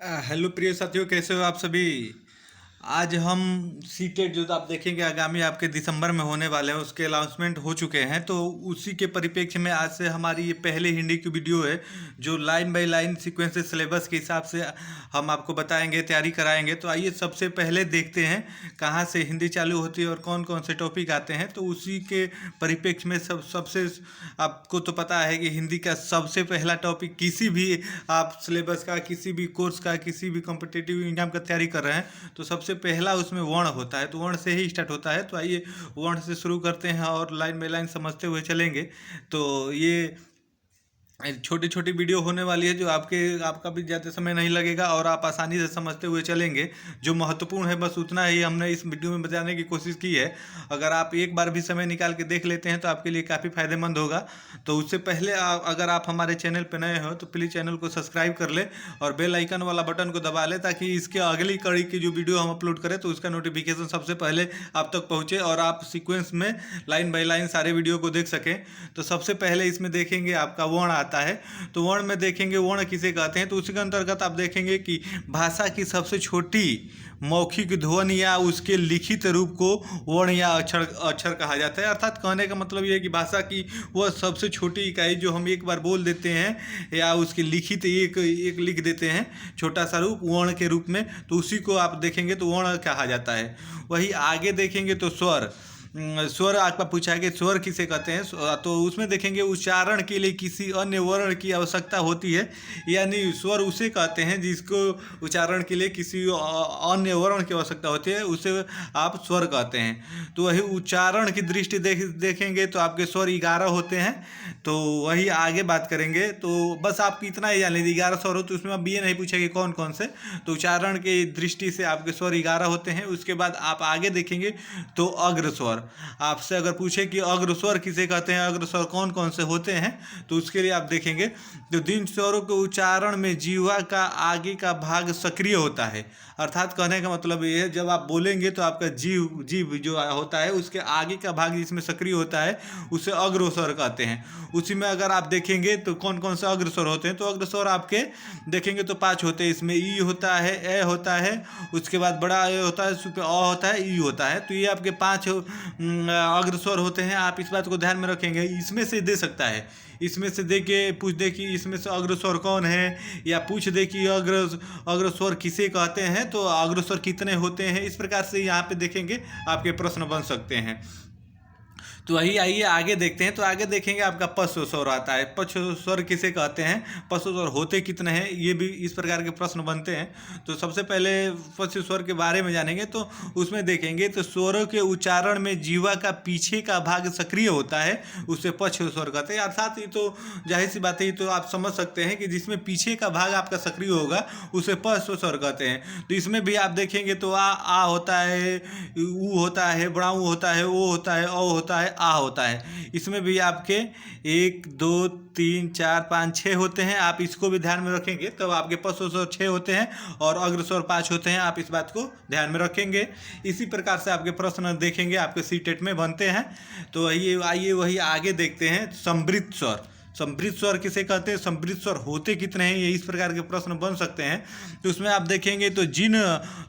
Hello प्रिय साथियों, कैसे हो आप सभी। आज हम सीटेट जो आप देखेंगे आगामी आपके दिसंबर में होने वाले हैं, उसके अनाउंसमेंट हो चुके हैं। तो उसी के परिप्रेक्ष्य में आज से हमारी ये पहले हिंदी की वीडियो है, जो लाइन बाय लाइन सीक्वेंस से सिलेबस के हिसाब से हम आपको बताएंगे, तैयारी कराएंगे। तो आइए सबसे पहले देखते हैं कहाँ से हिंदी चालू होती है और कौन कौन से टॉपिक आते हैं। तो उसी के परिप्रेक्ष्य में सबसे आपको तो पता है कि हिंदी का सबसे पहला टॉपिक, किसी भी आप सिलेबस का, किसी भी कोर्स का, किसी भी कॉम्पिटिटिव एग्जाम का तैयारी कर रहे हैं तो सबसे पहला उसमें वर्ण होता है। तो वर्ण से ही स्टार्ट होता है। तो आइए वर्ण से शुरू करते हैं और लाइन बाय लाइन समझते हुए चलेंगे। तो ये छोटी छोटी वीडियो होने वाली है, जो आपका भी ज़्यादा समय नहीं लगेगा और आप आसानी से समझते हुए चलेंगे। जो महत्वपूर्ण है बस उतना ही हमने इस वीडियो में बताने की कोशिश की है। अगर आप एक बार भी समय निकाल के देख लेते हैं तो आपके लिए काफ़ी फायदेमंद होगा। तो उससे पहले अगर आप हमारे चैनल पर नए हो तो प्लीज़ चैनल को सब्सक्राइब कर ले और बेल आइकन वाला बटन को दबा ले, ताकि इसके अगली कड़ी की जो वीडियो हम अपलोड करें तो उसका नोटिफिकेशन सबसे पहले आप तक पहुँचे और आप सीक्वेंस में लाइन बाय लाइन सारे वीडियो को देख सकें। तो सबसे पहले इसमें देखेंगे आपका वर्ण आता है। तो वर्ण में देखेंगे वर्ण किसे कहते हैं। तो उसी के अंतर्गत आप देखेंगे कि भाषा की सबसे छोटी मौखिक ध्वनि या उसके लिखित रूप को वर्ण या अक्षर अक्षर कहा जाता है। अर्थात कहने का मतलब ये है कि भाषा की वह सबसे छोटी इकाई जो हम एक बार बोल देते हैं या उसके लिखित एक एक लिख देते हैं छोटा सा रूप वर्ण के रूप में, तो उसी को आप देखेंगे तो वर्ण कहा जाता है। वही आगे देखेंगे तो स्वर। स्वर आपका पूछा है कि स्वर किसे कहते हैं। तो उसमें देखेंगे उच्चारण के लिए किसी अन्य वर्ण की आवश्यकता होती है, यानी स्वर उसे कहते हैं जिसको उच्चारण के लिए किसी अन्य वर्ण की आवश्यकता होती है, उसे आप स्वर कहते हैं। तो वही उच्चारण की दृष्टि देखेंगे तो आपके स्वर 11 होते हैं। तो वही आगे बात करेंगे। तो बस आप इतना ही जान लीजिए 11 स्वर हो, तो उसमें अब ये नहीं पूछा कि कौन कौन से। तो उच्चारण की दृष्टि से आपके स्वर 11 होते हैं। उसके बाद आप आगे देखेंगे तो अग्र स्वर। आपसे अगर पूछे कि अग्र स्वर किसे कहते हैं, अग्र स्वर कौन कौन से होते हैं, तो उसके लिए आप देखेंगे तो जिन स्वरों के उच्चारण में जीवा का आगे का भाग सक्रिय होता है। अर्थात कहने का मतलब ये है, जब आप बोलेंगे तो आपका जीव जो होता है उसके आगे का भाग जिसमें सक्रिय होता है उसे अग्र स्वर कहते हैं। उसी में अगर आप देखेंगे तो कौन कौन से अग्र स्वर होते हैं, तो अग्र स्वर आपके देखेंगे तो 5 होते हैं। इसमें ई होता है, ए होता है, उसके बाद बड़ा ए होता है, उसके अ होता है, ई होता है। तो ये आपके 5 अग्र स्वर होते हैं। आप इस बात को ध्यान में रखेंगे। इसमें से दे सकता है, इसमें से दे के पूछ दे कि इसमें से अग्र स्वर कौन है, या पूछ दे कि अग्र स्वर किसे कहते हैं, तो अग्र स्वर कितने होते हैं। इस प्रकार से यहाँ पे देखेंगे आपके प्रश्न बन सकते हैं। तो वही आइए आगे देखते हैं। तो आगे देखेंगे आपका पश्व स्वर आता है। पश्व स्वर किसे कहते हैं, पश्व स्वर होते कितने हैं, ये भी इस प्रकार के प्रश्न बनते हैं। तो सबसे पहले पश्व स्वर के बारे में जानेंगे। तो उसमें देखेंगे तो स्वरों के उच्चारण में जीवा का पीछे का भाग सक्रिय होता है, उसे पश्व स्वर कहते हैं। अर्थात ये तो जाहिर सी बात है, तो आप समझ सकते हैं कि जिसमें पीछे का भाग आपका सक्रिय होगा उसे पश्व स्वर कहते हैं। तो इसमें भी आप देखेंगे तो आ होता है, ऊ होता है, बड़ा ऊ होता है, ओ होता है, औ होता है, आ होता है। इसमें भी आपके 1 2 3 4 5 6 होते हैं। आप इसको भी ध्यान में रखेंगे तब आपके पश्व स्वर 6 होते हैं और अग्र स्वर 5 होते हैं। आप इस बात को ध्यान में रखेंगे। इसी प्रकार से आपके प्रश्न देखेंगे आपके सीटेट में बनते हैं। तो आइए वही आगे देखते हैं। समृद्ध स्वर। समृद्ध स्वर किसे कहते हैं, समृद्ध स्वर होते कितने हैं, ये इस प्रकार के प्रश्न बन सकते हैं। तो उसमें आप देखेंगे तो जिन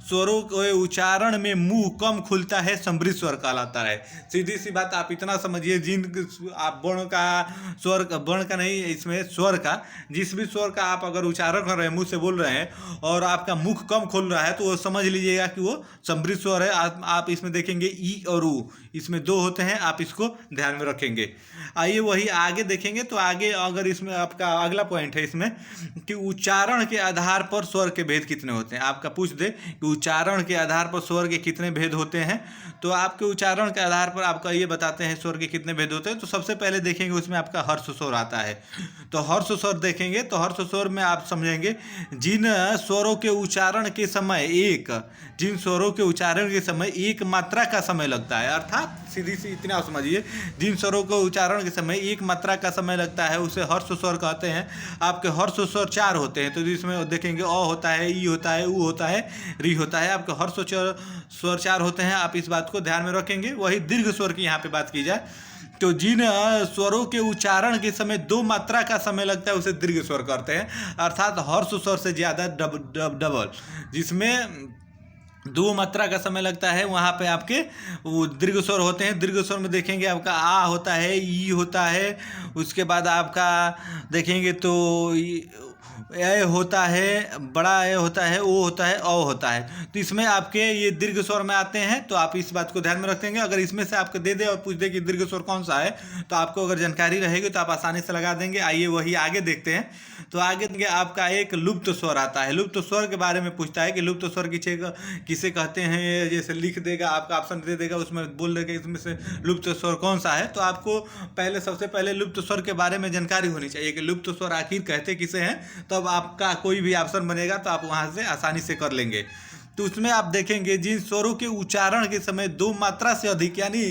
स्वरों के उच्चारण में मुंह कम खुलता है समृद्ध स्वर कहलाता है। सीधी सी बात आप इतना समझिए, जिन आप वर्ण का नहीं, इसमें स्वर का, जिस भी स्वर का आप अगर उच्चारण कर रहे हैं, मुंह से बोल रहे हैं और आपका मुख कम खुल रहा है, तो वो समझ लीजिएगा कि वो समृद्ध स्वर है। आप इसमें देखेंगे ई और ऊ, इसमें 2 होते हैं। आप इसको ध्यान में रखेंगे। आइए वही आगे देखेंगे। तो आगे अगर इसमें आपका अगला पॉइंट है इसमें कि उच्चारण के आधार पर स्वर के भेद कितने होते हैं। आपका पूछ दे कि उच्चारण के आधार पर स्वर के कितने भेद होते हैं, तो आपके उच्चारण के आधार पर आपका ये बताते हैं स्वर के कितने भेद होते हैं। तो सबसे पहले देखेंगे उसमें आपका हर्ष स्वर आता है। तो हर्ष स्वर देखेंगे तो हर्ष स्वर में आप समझेंगे जिन स्वरों के उच्चारण के समय एक मात्रा का समय लगता है। अर्थात सीधी सी इतना समझिए, जिन स्वरों को उच्चारण के समय एक मात्रा का समय लगता है उसे हर्ष स्वर कहते हैं। आपके हर्ष स्वर 4 होते हैं। तो जिसमें देखेंगे अ होता है, ई होता है, ऊ होता है, री होता है। आपके हर्ष स्वर 4 होते हैं। आप इस बात को ध्यान में रखेंगे। वही दीर्घ स्वर की यहाँ पे बात की जाए तो जिन स्वरों के उच्चारण के समय दो मात्रा का समय लगता है उसे दीर्घ स्वर कहते हैं, अर्थात हर्ष स्वर से ज़्यादा डबल। जिसमें दो मात्रा का समय लगता है वहाँ पे आपके वो दीर्घ स्वर होते हैं। दीर्घ स्वर में देखेंगे आपका आ होता है, ई होता है, उसके बाद आपका देखेंगे तो ए होता है, बड़ा ए होता है, ओ होता है, औ होता है। तो इसमें आपके ये दीर्घ स्वर में आते हैं, तो आप इस बात को ध्यान में रखेंगे। अगर इसमें से आपको दे दे और पूछ दे कि दीर्घ स्वर कौन सा है, तो आपको अगर जानकारी रहेगी तो आप आसानी से लगा देंगे। आइए वही आगे देखते हैं। तो आगे देंगे आपका एक लुप्त स्वर आता है। लुप्त स्वर के बारे में पूछता है कि लुप्त स्वर किसे कहते हैं, जैसे लिख देगा, आपका ऑप्शन दे देगा, उसमें बोल देगा इसमें से लुप्त स्वर कौन सा है। तो आपको सबसे पहले लुप्त स्वर के बारे में जानकारी होनी चाहिए कि लुप्त स्वर आखिर कहते किसे हैं। तब आपका कोई भी ऑप्शन बनेगा तो आप वहाँ से आसानी से कर लेंगे। तो उसमें आप देखेंगे जिन स्वरों के उच्चारण के समय दो मात्रा से अधिक, यानी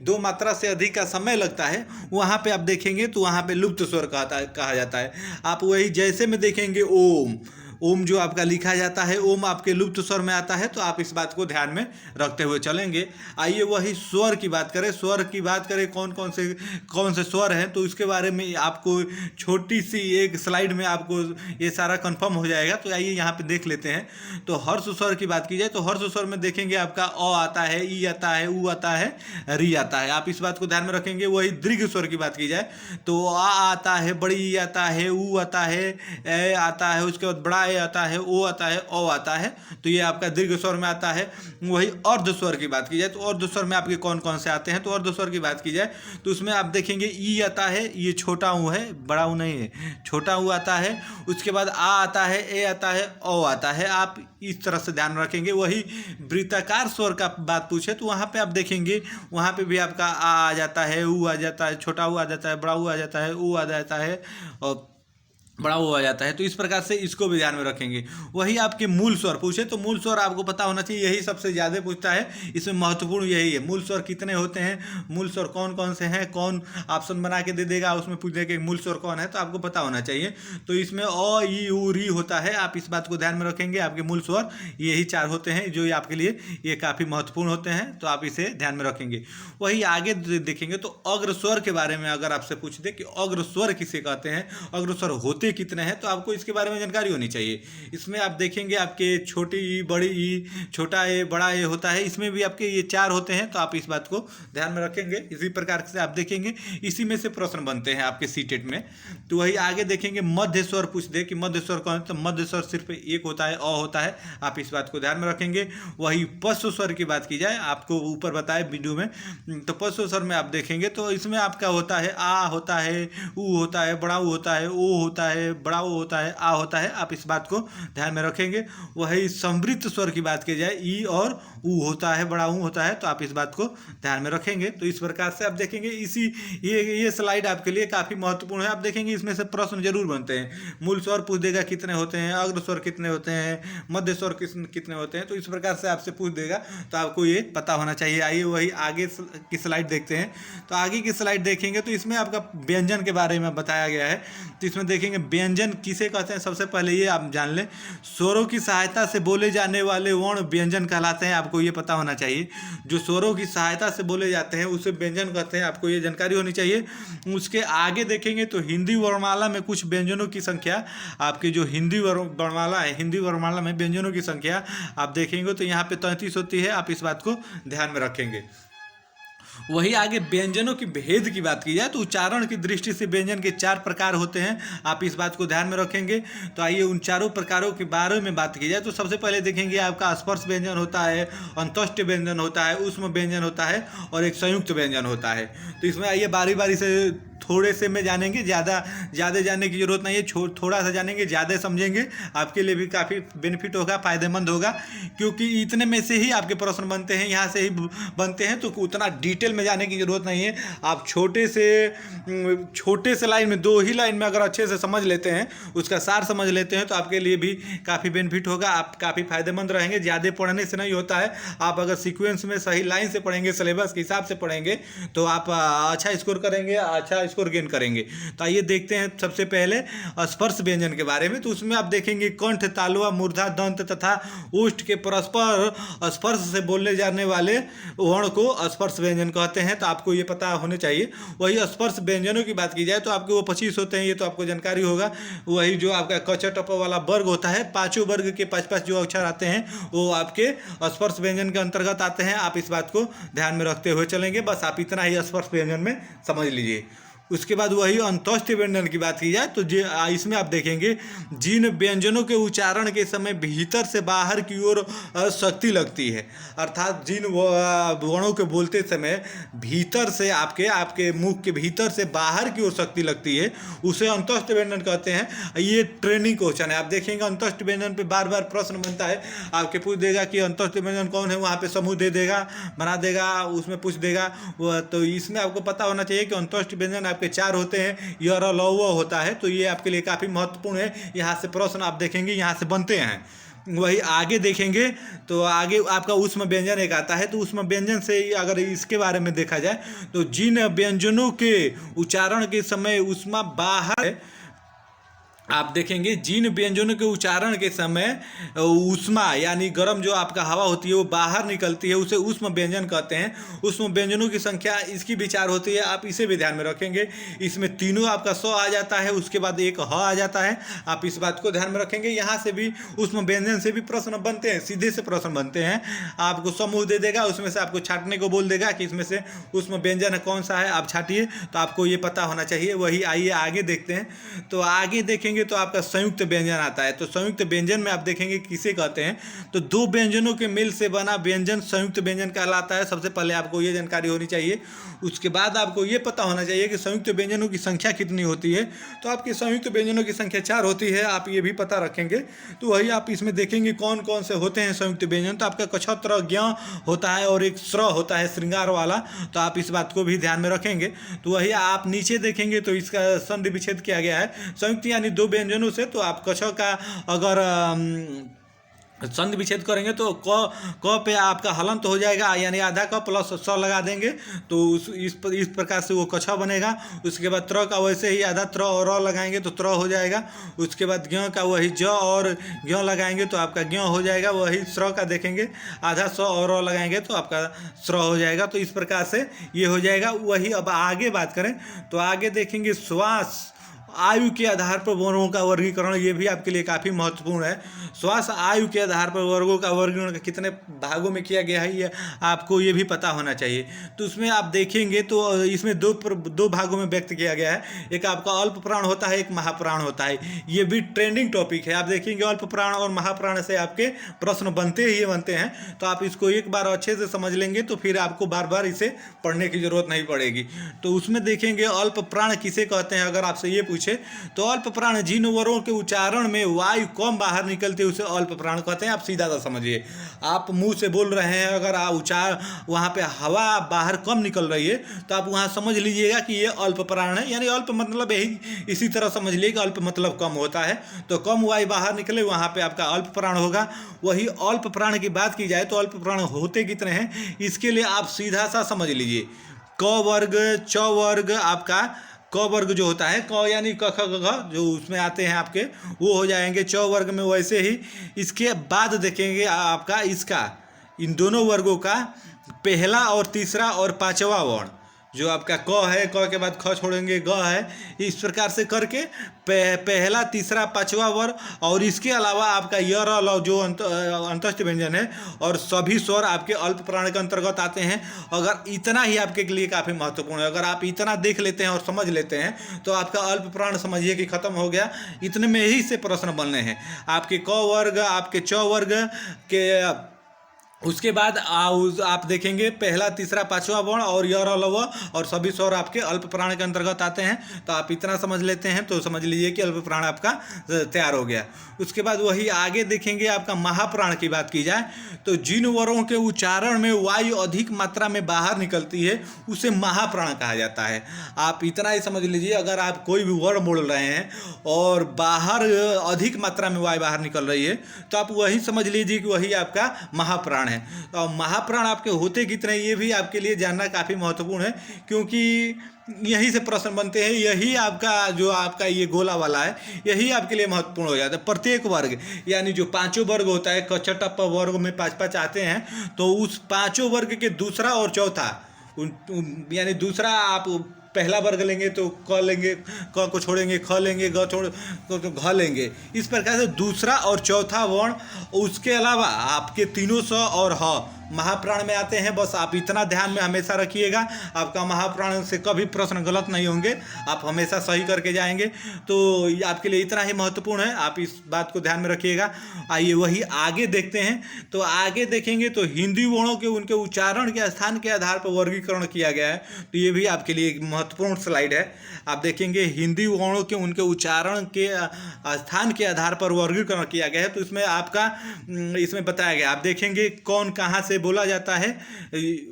दो मात्रा से अधिक का समय लगता है, वहाँ पे आप देखेंगे तो वहाँ पे लुप्त स्वर कहा जाता है। आप वही जैसे में देखेंगे ओम, ओम जो आपका लिखा जाता है, ओम आपके लुप्त स्वर में आता है। तो आप इस बात को ध्यान में रखते हुए चलेंगे। आइए वही स्वर की बात करें। स्वर की बात करें कौन कौन से स्वर हैं, तो उसके बारे में आपको छोटी सी एक स्लाइड में आपको ये सारा कंफर्म हो जाएगा। तो आइए यहाँ पे देख लेते हैं। तो हर्ष स्वर की बात की जाए तो हर्ष स्वर में देखेंगे आपका अ आता है, ई आता है, ऊ आता है, री आता है। आप इस बात को ध्यान में रखेंगे। वही दीर्घ स्वर की बात की जाए तो आ आता है, बड़ी ई आता है, ऊ आता है, ए आता है, उसके बाद बड़ा आता है, ओ आता है, औ आता है। तो ये आपका दीर्घ स्वर में आता है। वही अर्ध स्वर की बात की जाए तो अर्ध स्वर में आपके कौन कौन से आते हैं। तो अर्ध स्वर की बात की जाए तो उसमें आप देखेंगे ई आता है, ये छोटा ऊ है, बड़ा ऊ नहीं है, छोटा ऊ आता है। उसके बाद आ आता है, ए आता है, औ आता है। आप इस तरह से ध्यान रखेंगे। वही वृत्ताकार स्वर का बात पूछे तो वहाँ पे आप देखेंगे, वहाँ पे भी आपका आ जाता है, ऊ आ जाता है, छोटा ऊ आ जाता है, बड़ा ऊ आ जाता है, ऊ आ जाता है और बड़ा हो जाता है। तो इस प्रकार से इसको भी ध्यान में रखेंगे। वही आपके मूल स्वर पूछे तो मूल स्वर आपको पता होना चाहिए, यही सबसे ज़्यादा पूछता है। इसमें महत्वपूर्ण यही है, मूल स्वर कितने होते हैं, मूल स्वर कौन कौन से हैं, कौन ऑप्शन बना के दे देगा, उसमें पूछ देगा मूल स्वर कौन है, तो आपको पता होना चाहिए। तो इसमें अ, ई, उ, री होता है। आप इस बात को ध्यान में रखेंगे। आपके मूल स्वर यही चार होते हैं जो आपके लिए ये काफ़ी महत्वपूर्ण होते हैं, तो आप इसे ध्यान में रखेंगे। वही आगे देखेंगे तो अग्र स्वर के बारे में अगर आपसे पूछ दे कि अग्र स्वर किसे कहते हैं, अग्र स्वर होते कितने हैं, तो आपको इसके बारे में जानकारी होनी चाहिए। इसमें आप देखेंगे आपके छोटी ई, बड़ी ई, छोटा ए, बड़ा ए होता है। इसमें भी आपके ये चार होते हैं, तो आप इस बात को ध्यान में रखेंगे। इसी प्रकार से आप देखेंगे, इसी में से प्रश्न बनते हैं आपके सीटेट में। तो वही आगे देखेंगे मध्य स्वर पूछ दे कि मध्य स्वर कौन है, तो मध्य स्वर सिर्फ एक होता है, अ होता है। आप इस बात को ध्यान में रखेंगे। वही पश्व स्वर की बात की जाए, आपको ऊपर बताए वीडियो में, तो पश्व स्वर में आप देखेंगे तो इसमें आपका होता है आ होता है, ऊ होता है, बड़ा ऊ होता है, ओ होता है, बड़ा ओ होता है, आ होता है। आप इस बात को ध्यान में रखेंगे। वही समृद्ध स्वर की बात की जाए, ई और ऊ होता है, बड़ा ऊ होता है। तो आप इस बात को ध्यान में रखेंगे। तो इस प्रकार से आप देखेंगे, ये स्लाइड आपके लिए काफ़ी महत्वपूर्ण है। आप देखेंगे इसमें से प्रश्न जरूर बनते हैं। मूल स्वर पूछ देगा कितने होते हैं, अग्र स्वर कितने होते हैं, मध्य स्वर कितने होते हैं। तो इस प्रकार से आपसे पूछ देगा, तो आपको ये पता होना चाहिए। आइए वही आगे की स्लाइड देखते हैं। तो आगे की स्लाइड देखेंगे तो इसमें आपका व्यंजन के बारे में बताया गया है। तो इसमें देखेंगे व्यंजन किसे कहते हैं। सबसे पहले ये आप जान लें, स्वरों की सहायता से बोले जाने वाले वर्ण व्यंजन कहलाते हैं। आपको ये पता होना चाहिए। जो स्वरों की सहायता से बोले जाते हैं उसे व्यंजन कहते हैं। आपको ये जानकारी होनी चाहिए। उसके आगे देखेंगे तो हिंदी वर्णमाला में कुछ व्यंजनों की संख्या, आपकी जो हिंदी वर्णमाला है, हिंदी वर्णमाला में व्यंजनों की संख्या आप देखेंगे तो यहाँ पे 33 होती है। आप इस बात को ध्यान में रखेंगे। वही आगे व्यंजनों की भेद की बात की जाए तो उच्चारण की दृष्टि से व्यंजन के 4 प्रकार होते हैं। आप इस बात को ध्यान में रखेंगे। तो आइए उन चारों प्रकारों के बारे में बात की जाए तो सबसे पहले देखेंगे आपका स्पर्श व्यंजन होता है, अंतोष्ट व्यंजन होता है, ऊष्म व्यंजन होता है और एक संयुक्त व्यंजन होता है। तो इसमें आइए बारी बारी से थोड़े से में जानेंगे, ज़्यादा जानने की जरूरत नहीं है। थोड़ा सा जानेंगे, ज़्यादा समझेंगे, आपके लिए भी काफ़ी बेनिफिट होगा, फ़ायदेमंद होगा। क्योंकि इतने में से ही आपके प्रश्न बनते हैं, यहाँ से ही बनते हैं। तो उतना डिटेल में जाने की ज़रूरत नहीं है। आप छोटे से लाइन में, 2 ही लाइन में अगर अच्छे से समझ लेते हैं, उसका सार समझ लेते हैं, तो आपके लिए भी काफ़ी बेनिफिट होगा। आप काफ़ी फायदेमंद रहेंगे। ज़्यादा पढ़ने से नहीं होता है। आप अगर सीक्वेंस में सही लाइन से पढ़ेंगे, सिलेबस के हिसाब से पढ़ेंगे, तो आप अच्छा स्कोर करेंगे। अच्छा स्कोर गेन करेंगे। तो आइए देखते हैं सबसे पहले स्पर्श व्यंजन के बारे में। तो उसमें आप देखेंगे कंठ, तालवा, मूर्धा, दंत तथा ओष्ठ के परस्पर स्पर्श से बोलने जाने वाले वर्ण को स्पर्श व्यंजन कहते हैं। तो आपको ये पता होने चाहिए। वही स्पर्श व्यंजनों की बात की जाए तो आपके वो 25 होते हैं, ये तो आपको जानकारी होगा। वही जो आपका क छ ट प वाला वर्ग होता है, पांचों वर्ग के 5-5 जो अक्षर आते हैं वो आपके स्पर्श व्यंजन के अंतर्गत आते हैं। आप इस बात को ध्यान में रखते हुए चलेंगे, बस आप इतना ही स्पर्श व्यंजन में समझ लीजिए। उसके बाद वही अंतोष्ठ व्यंजन की बात की जाए तो इसमें आप देखेंगे जिन व्यंजनों के उच्चारण के समय भीतर से बाहर की ओर शक्ति लगती है, अर्थात जिन वर्णों के बोलते समय भीतर से आपके मुख के भीतर से बाहर की ओर शक्ति लगती है, उसे अंतोष्ठ व्यंजन कहते हैं। ये ट्रेनिंग क्वेश्चन है। आप देखेंगे अंतोष्ठ व्यंजन पे बार बार प्रश्न बनता है, आपके पूछ देगा कि अंतोष्ठ व्यंजन कौन है, वहाँ पे समूह दे देगा, बना देगा, उसमें पूछ देगा। तो इसमें आपको पता होना चाहिए कि अंतोष्ठ व्यंजन आपके 4 होते हैं, य र ल व होता है। तो ये आपके लिए काफ़ी महत्वपूर्ण है। यहाँ से प्रश्न आप देखेंगे यहाँ से बनते हैं। वही आगे देखेंगे तो आगे आपका ऊष्म व्यंजन एक आता है। तो ऊष्म व्यंजन से अगर इसके बारे में देखा जाए तो जिन व्यंजनों के उच्चारण के समय ऊष्मा बाहर, आप देखेंगे जिन व्यंजनों के उच्चारण के समय ऊष्मा यानी गर्म जो आपका हवा होती है वो बाहर निकलती है, उसे ऊष्म व्यंजन कहते हैं। ऊष्म व्यंजनों की संख्या इसकी विचार होती है, आप इसे भी ध्यान में रखेंगे। इसमें तीनों आपका स आ जाता है, उसके बाद एक ह आ जाता है, आप इस बात को ध्यान में रखेंगे। यहाँ से भी ऊष्म व्यंजन से भी प्रश्न बनते हैं, सीधे से प्रश्न बनते हैं। आपको समूह दे देगा, उसमें से आपको छाटने को बोल देगा कि इसमें से ऊष्म व्यंजन कौन सा है, आप छाटिए। तो आपको ये पता होना चाहिए। वही आइए आगे देखते हैं। तो आगे देखेंगे तो आपका संयुक्त व्यंजन आता है। तो संयुक्त व्यंजन में आप देखेंगे किसे कहते हैं, तो दो व्यंजनों के मेल से बना व्यंजन संयुक्त व्यंजन कहलाता है। सबसे पहले आपको ये जानकारी होनी चाहिए। उसके बाद आपको ये पता होना चाहिए कि संयुक्त व्यंजनों की संख्या कितनी होती है। तो आपकी संयुक्त व्यंजनों की संख्या 4 होती है, आप ये भी पता रखेंगे। तो वही आप इसमें देखेंगे कौन कौन से होते हैं संयुक्त व्यंजन। तो आपका कछ, त्र, ज्ञ होता है और एक स्र होता है श्रृंगार वाला। तो आप इस बात को भी ध्यान में रखेंगे। तो वही आप नीचे देखेंगे तो इसका संधि विच्छेद किया गया है। संयुक्त यानी दो व्यंजनों से। तो आप कछ का अगर संधि विच्छेद करेंगे तो क पे आपका हलंत हो जाएगा, यानी आधा क प्लस स लगा देंगे तो इस प्रकार से वो कछा बनेगा। उसके बाद त्र का वैसे ही आधा त्र और र लगाएंगे तो त्र हो जाएगा। उसके बाद ज्ञ का वही ज और ज्ञ लगाएंगे तो आपका ज्ञ हो जाएगा। वही स्र का देखेंगे आधा स और र लगाएंगे तो आपका स्र हो जाएगा। तो इस प्रकार से ये हो जाएगा। वही अब आगे बात करें तो आगे देखेंगे श्वास आयु के आधार पर वर्गों का वर्गीकरण, ये भी आपके लिए काफ़ी महत्वपूर्ण है। श्वास आयु के आधार पर वर्गों का वर्गीकरण कितने भागों में किया गया है ये आपको ये भी पता होना चाहिए। तो उसमें आप देखेंगे तो इसमें दो भागों में व्यक्त किया गया है। एक आपका अल्प प्राण होता है, एक महाप्राण होता है। ये भी ट्रेंडिंग टॉपिक है। आप देखेंगे अल्प प्राण और महाप्राण से आपके प्रश्न बनते ही बनते हैं। तो आप इसको एक बार अच्छे से समझ लेंगे तो फिर आपको बार बार इसे पढ़ने की जरूरत नहीं पड़ेगी। तो उसमें देखेंगे अल्प प्राण किसे कहते हैं। अगर आपसे ये पूछे तो अल्प प्राण जिन वर्णों के उच्चारण में वायु कम बाहर निकलती है उसे अल्प प्राण कहते हैं। आप सीधा सा समझिए, आप मुंह से बोल रहे हैं, अगर आप वहाँ पे हवा बाहर कम निकल रही है तो आप वहाँ समझ लीजिएगा कि ये अल्प प्राण है। यानी अल्प मतलब यही इसी तरह समझ लीजिए कि अल्प मतलब कम होता है। तो कम वायु बाहर निकले वहाँ पे आपका अल्प प्राण होगा। वही अल्प प्राण की बात की जाए तो अल्प प्राण होते कितने हैं, इसके लिए आप सीधा सा समझ लीजिए। क वर्ग, च वर्ग, आपका क वर्ग जो होता है, क यानी क ख ग घ जो उसमें आते हैं आपके वो हो जाएंगे च वर्ग में। वैसे ही इसके बाद देखेंगे आपका इसका इन दोनों वर्गों का पहला और तीसरा और पांचवा वर्ण जो आपका क है, क के बाद ख छोड़ेंगे, ग है। इस प्रकार से करके पहला, तीसरा, पांचवा वर्ग और इसके अलावा आपका य र ल जो अंतस्थ व्यंजन है और सभी स्वर आपके अल्प प्राण के अंतर्गत आते हैं। अगर इतना ही आपके लिए काफ़ी महत्वपूर्ण है। अगर आप इतना देख लेते हैं और समझ लेते हैं तो आपका अल्प प्राण समझिए कि खत्म हो गया। इतने में ही से प्रश्न बनने हैं आपके क वर्ग, आपके च वर्ग के। उसके बाद आप देखेंगे पहला, तीसरा, पांचवा वर्ण और य र ल व और सभी स्वर आपके अल्प प्राण के अंतर्गत आते हैं। तो आप इतना समझ लेते हैं तो समझ लीजिए कि अल्प प्राण आपका तैयार हो गया। उसके बाद वही आगे देखेंगे आपका महाप्राण की बात की जाए तो जिन वर्णों के उच्चारण में वायु अधिक मात्रा में बाहर निकलती है उसे महाप्राण कहा जाता है। आप इतना ही समझ लीजिए, अगर आप कोई भी वर्ण बोल रहे हैं और बाहर अधिक मात्रा में वायु बाहर निकल रही है तो आप वही समझ लीजिए कि वही आपका महाप्राण है। है। और महाप्राण आपके होते कितने ये भी आपके लिए जानना काफ़ी महत्वपूर्ण है, क्योंकि यहीं से प्रश्न बनते हैं। यही आपका जो आपका ये गोला वाला है यही आपके लिए महत्वपूर्ण हो जाता है। प्रत्येक वर्ग यानी जो पांचों वर्ग होता है, क छ ट प वर्ग में 5-5 आते हैं, तो उस पांचों वर्ग के दूसरा और चौथा यानी दूसरा आप पहला वर्ग लेंगे तो क लेंगे, क को छोड़ेंगे ख लेंगे, ग छोड़ तो घ लेंगे। इस प्रकार से दूसरा और चौथा वर्ण, उसके अलावा आपके तीनों स और ह महाप्राण में आते हैं। बस आप इतना ध्यान में हमेशा रखिएगा, आपका महाप्राण से कभी प्रश्न गलत नहीं होंगे, आप हमेशा सही करके जाएंगे। तो ये आपके लिए इतना ही महत्वपूर्ण है, आप इस बात को ध्यान में रखिएगा। आइए वही आगे देखते हैं। तो आगे देखेंगे तो हिंदी वर्णों के उनके उच्चारण के स्थान के आधार पर वर्गीकरण किया गया है। तो ये भी आपके लिए एक महत्वपूर्ण स्लाइड है। आप देखेंगे हिंदी वर्णों के उनके उच्चारण के स्थान के आधार पर वर्गीकरण किया गया है। तो इसमें आपका इसमें बताया गया, आप देखेंगे कौन कहाँ से बोला जाता है,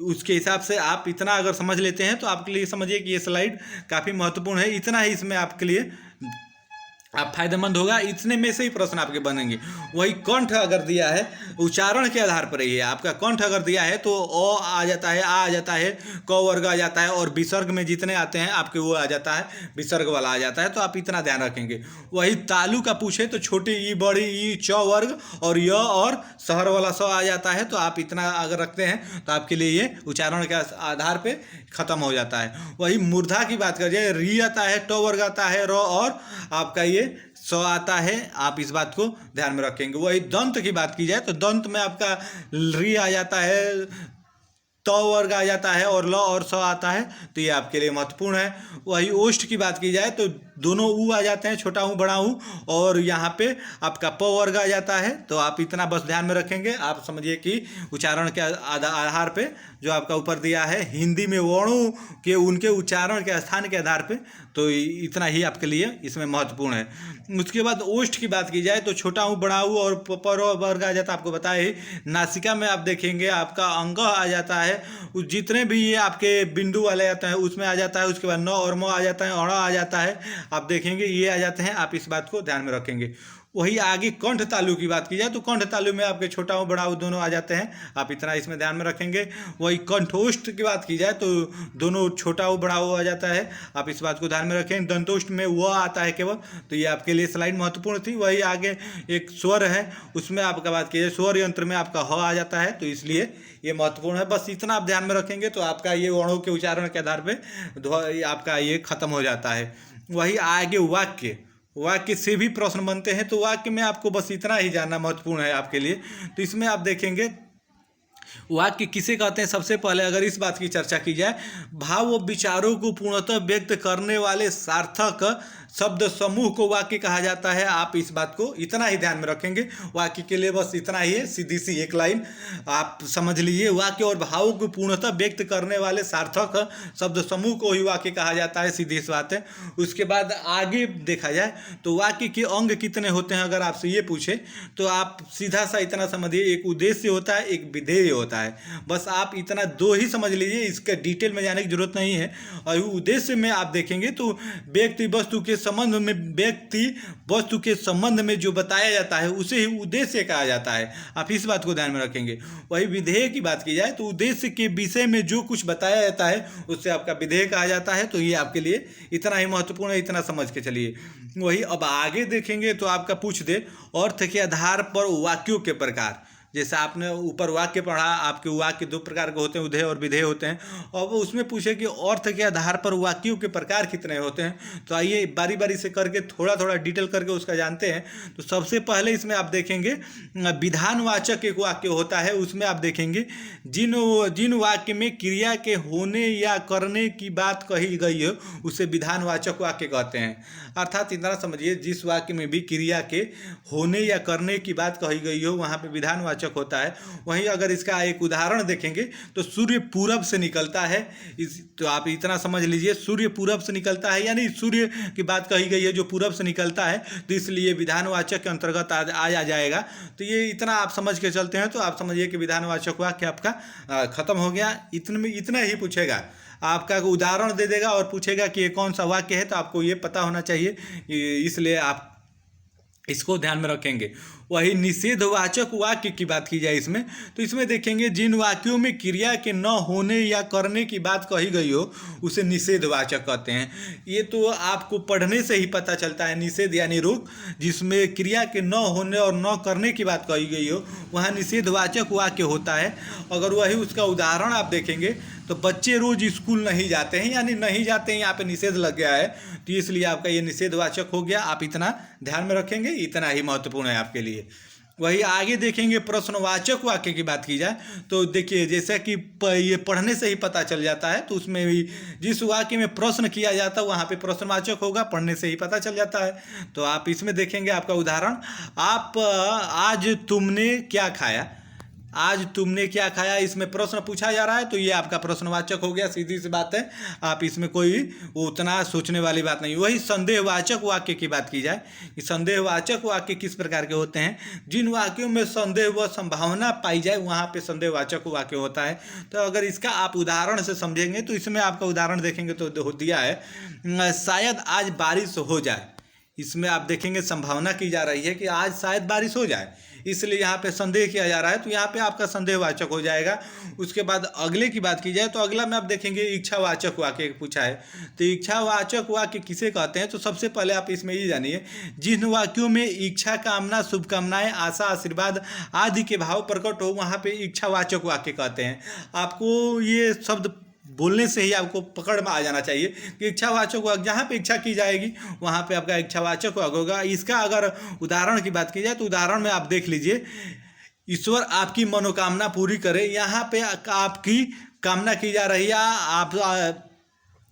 उसके हिसाब से आप इतना अगर समझ लेते हैं तो आपके लिए समझिए कि ये स्लाइड काफ़ी महत्वपूर्ण है। इतना ही इसमें आपके लिए आप फायदेमंद होगा। इतने में से ही प्रश्न आपके बनेंगे। वही कंठ अगर दिया है उच्चारण के आधार पर ही है, आपका कंठ अगर दिया है तो अ आ जाता है, आ जाता है, क वर्ग आ जाता है, और विसर्ग में जितने आते हैं आपके वो आ जाता है, विसर्ग वाला आ जाता है। तो आप इतना ध्यान रखेंगे। वही तालु का पूछे तो छोटी ई, बड़ी ई, च वर्ग और य और शहर वाला स आ जाता है। तो आप इतना अगर रखते हैं तो आपके लिए ये उच्चारण के आधार पर खत्म हो जाता है। वही मूर्धा की बात करिए, री आता है, ट वर्ग आता है, र और आपका ये स आता है। आप इस बात को ध्यान में रखेंगे। वही दंत की बात की जाए तो दंत में आपका री आ जाता है, त वर्ग आ जाता है और ल और स आता है। तो ये आपके लिए महत्वपूर्ण है। वही ओष्ठ की बात की जाए तो दोनों ऊ आ जाते हैं, छोटा ऊ बड़ा ऊ, और यहाँ पे आपका प वर्ग आ जाता है। तो आप इतना बस ध्यान में रखेंगे। आप समझिए कि उच्चारण के आधार पे जो आपका ऊपर दिया है हिंदी में वर्णों के उनके उच्चारण के स्थान के आधार पे, तो इतना ही आपके लिए इसमें महत्वपूर्ण है। उसके बाद ओष्ठ की बात की जाए तो छोटा ऊ, बड़ा ऊ और पर वर्ग आ जाता है। आपको बताया ही, नासिका में आप देखेंगे आपका अंग आ जाता है, जितने भी ये आपके बिंदु वाले आते हैं उसमें आ जाता है। उसके बाद न और म आ जाता है, अड़ा आ जाता है, आप देखेंगे ये आ जाते हैं। आप इस बात को ध्यान में रखेंगे। वही आगे कंठ तालु की बात की जाए तो कंठ तालु में आपके छोटा ऊ, बड़ा ऊ दोनों आ जाते हैं। आप इतना इसमें ध्यान में रखेंगे। वही कंठोष्ठ की बात की जाए तो दोनों छोटा ऊ, बड़ा ऊ आ जाता है। आप इस बात को ध्यान में रखें। दंतोष्ठ में वह आता है केवल। तो ये आपके लिए स्लाइड महत्वपूर्ण थी। वही आगे एक स्वर है, उसमें आपका बात की जाए स्वर यंत्र में आपका ह आ जाता है, तो इसलिए ये महत्वपूर्ण है। बस इतना आप ध्यान में रखेंगे तो आपका ये वर्णों के उच्चारण के आधार पर आपका ये खत्म हो जाता है। वही आगे वाक्य से भी प्रश्न बनते हैं। तो वाक्य में आपको बस इतना ही जानना महत्वपूर्ण है आपके लिए। तो इसमें आप देखेंगे वाक्य किसे कहते हैं। सबसे पहले अगर इस बात की चर्चा की जाए, भाव व विचारों को पूर्णतः व्यक्त करने वाले सार्थक शब्द समूह को वाक्य कहा जाता है। आप इस बात को इतना ही ध्यान में रखेंगे। वाक्य के लिए बस इतना ही है, सीधी सी एक लाइन आप समझ लीजिए। वाक्य और भावों को पूर्णतः व्यक्त करने वाले सार्थक शब्द समूह को ही वाक्य कहा जाता है, सीधी सी बात है। उसके बाद आगे देखा जाए तो वाक्य के अंग कितने होते हैं, अगर आपसे ये पूछे तो आप सीधा सा इतना समझिए, एक उद्देश्य होता है, एक विधेय होता है। बस आप इतना दो ही समझ लीजिए, इसका डिटेल में जाने की जरूरत नहीं है। और उद्देश्य में आप देखेंगे तो व्यक्ति वस्तु के संबंध में जो बताया जाता है उसे ही उद्देश्य कहा जाता है। आप इस बात को ध्यान में रखेंगे। वही विधेय की बात की जाए तो उद्देश्य के विषय में जो कुछ बताया जाता है उससे आपका विधेय कहा जाता है। तो ये आपके लिए इतना ही महत्वपूर्ण है, इतना समझ के चलिए। वही अब आगे देखेंगे तो आपका पूछ दे अर्थ के आधार पर वाक्यों के प्रकार। जैसे आपने ऊपर वाक्य पढ़ा, आपके वाक्य दो प्रकार के होते हैं, उधेय और विधेय होते हैं। और वो उसमें पूछे कि अर्थ के आधार पर वाक्यों के प्रकार कितने होते हैं। तो आइए बारी बारी से करके थोड़ा थोड़ा डिटेल करके उसका जानते हैं। तो सबसे पहले इसमें आप देखेंगे विधानवाचक एक वाक्य होता है। उसमें आप देखेंगे जिन वाक्य में क्रिया के होने या करने की बात कही गई हो उसे विधानवाचक वाक्य कहते हैं। अर्थात इतना समझिए, जिस वाक्य में भी क्रिया के होने या करने की बात कही गई हो वहाँ पे विधानवाचक होता है। वहीं अगर इसका एक उदाहरण देखेंगे तो सूर्य पूरब से निकलता है, तो आप इतना समझ लीजिए सूर्य पूरब से निकलता है, यानी सूर्य की बात कही गई है जो पूरब से निकलता है, तो इसलिए विधानवाचक के अंतर्गत आ जाएगा। तो ये इतना आप समझ के चलते हैं तो आप समझिए कि विधानवाचक वाक्य आपका खत्म हो गया। इतना ही पूछेगा, आपका उदाहरण दे देगा और पूछेगा कि ये कौन सा वाक्य है, तो आपको ये पता होना चाहिए, इसलिए आप इसको ध्यान में रखेंगे। वही निषेधवाचक वाक्य की बात की जाए इसमें, तो इसमें देखेंगे जिन वाक्यों में क्रिया के न होने या करने की बात कही गई हो उसे निषेधवाचक कहते हैं। ये तो आपको पढ़ने से ही पता चलता है। निषेध यानी रोक, जिसमें क्रिया के न होने और न करने की बात कही गई हो वहाँ निषेधवाचक वाक्य होता है। अगर वही उसका उदाहरण आप देखेंगे तो बच्चे रोज स्कूल नहीं जाते हैं, यानी नहीं जाते हैं, यहाँ पे निषेध लग गया है, तो इसलिए आपका ये निषेधवाचक हो गया। आप इतना ध्यान में रखेंगे, इतना ही महत्वपूर्ण है आपके लिए। वही आगे देखेंगे प्रश्नवाचक वाक्य की बात की जाए तो देखिए जैसा कि ये पढ़ने से ही पता चल जाता है, तो उसमें भी जिस वाक्य में प्रश्न किया जाता है वहाँ पे प्रश्नवाचक होगा, पढ़ने से ही पता चल जाता है। तो आप इसमें देखेंगे आपका उदाहरण, आप आज तुमने क्या खाया, आज तुमने क्या खाया, इसमें प्रश्न पूछा जा रहा है तो ये आपका प्रश्नवाचक हो गया। सीधी सी बात है, आप इसमें कोई उतना सोचने वाली बात नहीं। वही संदेहवाचक वाक्य की बात की जाए कि संदेहवाचक वाक्य किस प्रकार के होते हैं, जिन वाक्यों में संदेह व संभावना पाई जाए वहाँ पे संदेहवाचक वाक्य होता है। तो अगर इसका आप उदाहरण से समझेंगे तो इसमें आपका उदाहरण देखेंगे तो दिया है शायद आज बारिश हो जाए। इसमें आप देखेंगे संभावना की जा रही है कि आज शायद बारिश हो जाए, इसलिए यहाँ पे संदेह किया जा रहा है, तो यहाँ पे आपका संदेहवाचक हो जाएगा। उसके बाद अगले की बात की जाए तो अगला में आप देखेंगे इच्छावाचक वाक्य पूछा है। तो इच्छावाचक वाक्य किसे कहते हैं, तो सबसे पहले आप इसमें ये जानिए जिन वाक्यों में इच्छा, कामना, शुभकामनाएं, आशा, आशीर्वाद आदि के भाव प्रकट हो वहाँ पे इच्छावाचक वाक्य कहते हैं। आपको ये शब्द बोलने से ही आपको पकड़ में आ जाना चाहिए कि इच्छावाचक वाक्य, जहाँ पे इच्छा की जाएगी वहाँ पे आपका इच्छावाचक वाक्य होगा। इसका अगर उदाहरण की बात की जाए तो उदाहरण में आप देख लीजिए, ईश्वर आपकी मनोकामना पूरी करे। यहाँ पे आपकी कामना की जा रही है, आप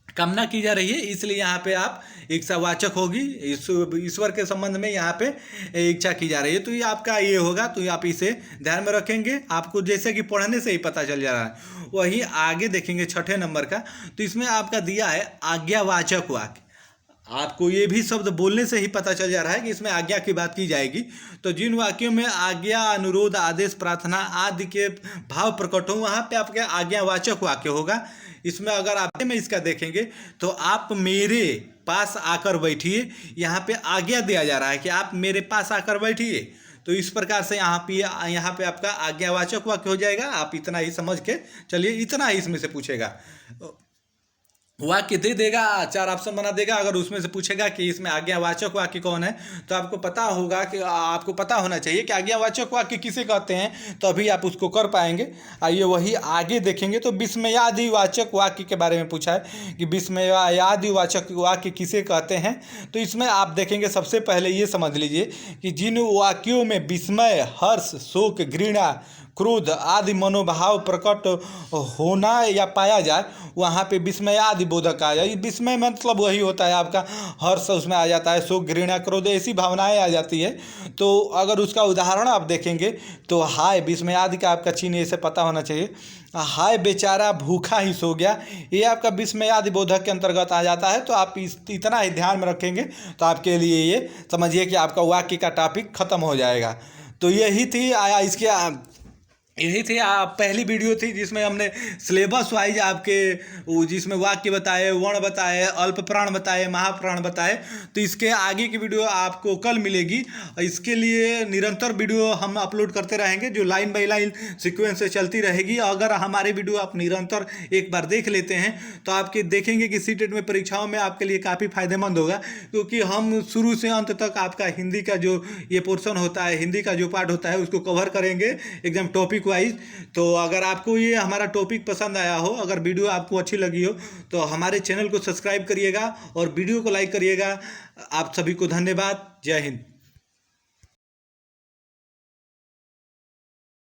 कामना की जा रही है, इसलिए यहाँ पे आप इच्छावाचक होगी। ईश्वर के संबंध में यहाँ पे इच्छा की जा रही है, तो ये आपका ये होगा। तो आप इसे ध्यान में रखेंगे, आपको जैसे कि पढ़ने से ही पता चल जा रहा है। वही आगे देखेंगे छठे नंबर का, तो इसमें आपका दिया है आज्ञावाचक वाक्य। आपको ये भी शब्द बोलने से ही पता चल जा रहा है कि इसमें आज्ञा की बात की जाएगी। तो जिन वाक्यों में आज्ञा, अनुरोध, आदेश, प्रार्थना आदि के भाव प्रकट हो वहाँ पे आपके आज्ञावाचक वाक्य होगा। इसमें अगर आप में इसका देखेंगे तो आप मेरे पास आकर बैठिए, यहाँ पे आज्ञा दिया जा रहा है कि आप मेरे पास आकर बैठिए। तो इस प्रकार से यहाँ पे आपका आज्ञावाचक वाक्य हो जाएगा। आप इतना ही समझ के चलिए, इतना ही इसमें से पूछेगा, वाक्य दे देगा, 4 ऑप्शन बना देगा। अगर उसमें से पूछेगा कि इसमें आज्ञावाचक वाक्य कौन है, तो आपको पता होगा कि आपको पता होना चाहिए कि आज्ञावाचक वाक्य किसे कहते हैं, तो अभी आप उसको कर पाएंगे। आइए वही आगे देखेंगे तो विस्मयादिवाचक वाक्य के बारे में पूछा है कि विस्मयादिवाचक वाक्य किसे कहते हैं। तो इसमें आप देखेंगे सबसे पहले ये समझ लीजिए कि जिन वाक्यों में विस्मय, हर्ष, शोक, घृणा, क्रोध आदि मनोभाव प्रकट होना या पाया जाए वहाँ पे विस्मयादि बोधक आ जाए। विस्मय मतलब वही होता है आपका हर्ष, उसमें आ जाता है शोक, घृणा, क्रोध, ऐसी भावनाएं आ जाती है। तो अगर उसका उदाहरण आप देखेंगे तो हाय, विस्मयादि का आपका चिन्ह ऐसे पता होना चाहिए, हाय बेचारा भूखा ही सो गया, ये आपका विस्मयादि बोधक के अंतर्गत आ जाता है। तो आप इतना ही ध्यान में रखेंगे तो आपके लिए ये समझिए कि आपका वाक्य का टॉपिक खत्म हो जाएगा। तो यही थी पहली वीडियो थी जिसमें हमने सिलेबस वाइज आपके जिसमें वाक्य बताए, वर्ण बताए, अल्प प्राण बताए, महाप्राण बताए। तो इसके आगे की वीडियो आपको कल मिलेगी। इसके लिए निरंतर वीडियो हम अपलोड करते रहेंगे जो लाइन बाय लाइन सीक्वेंस से चलती रहेगी। अगर हमारे वीडियो आप निरंतर एक बार देख लेते हैं तो आपके देखेंगे कि सीटेट में परीक्षाओं में आपके लिए काफ़ी फायदेमंद होगा, क्योंकि हम शुरू से अंत तक आपका हिंदी का जो ये पोर्शन होता है, हिंदी का जो पार्ट होता है उसको कवर करेंगे एकदम टॉपिक वाइज। तो अगर आपको ये हमारा टॉपिक पसंद आया हो, अगर वीडियो आपको अच्छी लगी हो तो हमारे चैनल को सब्सक्राइब करिएगा और वीडियो को लाइक करिएगा। आप सभी को धन्यवाद। जय हिंद।